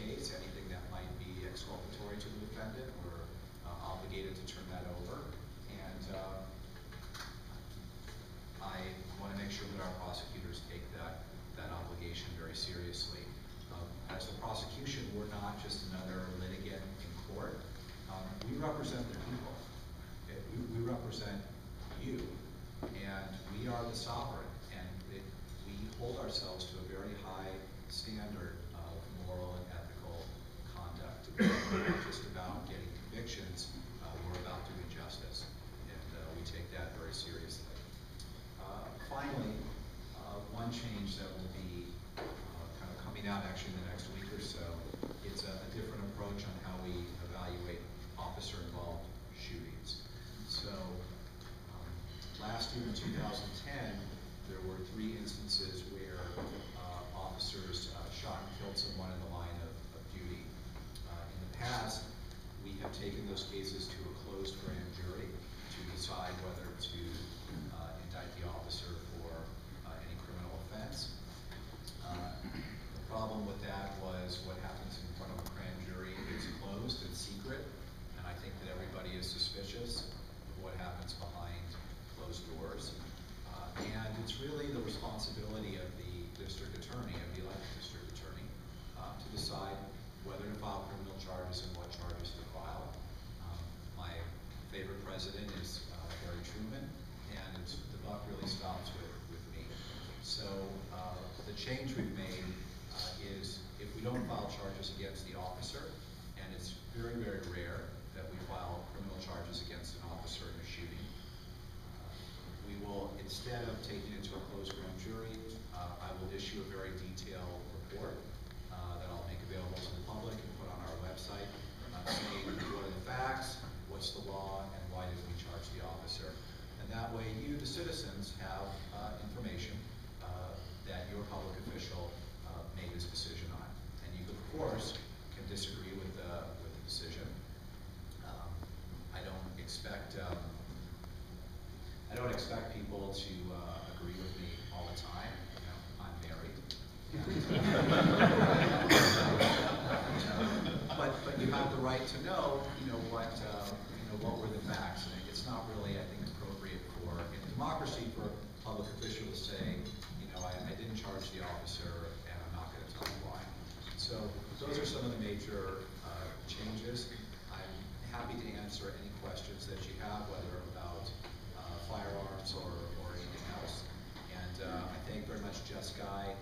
case, anything that might be exculpatory to the defendant, we're obligated to turn that over. And I want to make sure that our prosecutors take that obligation very seriously. As the prosecution, we're not just another litigant in court. We represent the people. Okay? We represent you, and we are the sovereign, and we hold ourselves to a very high standard of moral and ethical conduct. We're not just about getting convictions, we're about doing justice, and we take that very seriously. Finally, one change that will be kind of coming out actually in the next week or so, it's a different approach on how we evaluate officer-involved shootings. So last year in 2010, there were 3 instances where officers shot and killed someone in the line of duty. In the past, we have taken those cases to a closed grand jury to decide whether to indict the officer for any criminal offense. The problem with that was what happens in front of a grand jury is closed and secret, and I think that everybody is suspicious of what happens behind closed doors. And it's really the responsibility of the district attorney, of the elected district attorney, to decide whether to file criminal charges and what charges to file. My favorite president is Harry Truman, and the buck really stops with me. So the change we've made is if we don't file charges against the officer, and it's very, very rare that we file criminal charges against an officer in a shooting, we will, instead of taking it to a closed grand jury, I will issue a very detailed report that I'll make available to the public and put on our website, saying what are the facts, what's the law, and why did we charge the officer. And that way you, the citizens, have information that your public official made this decision on. And you, of course, can disagree with the decision. I don't expect people to agree with me all the time. You know, I'm married. But you have the right to know, what were the facts. And it's not really, I think, appropriate for in a democracy for a public official to say, I didn't charge the officer, and I'm not going to tell you why. So those are some of the major changes. I'm happy to answer any questions that you have, whether about firearms or anything else. And I thank very much Jess Guy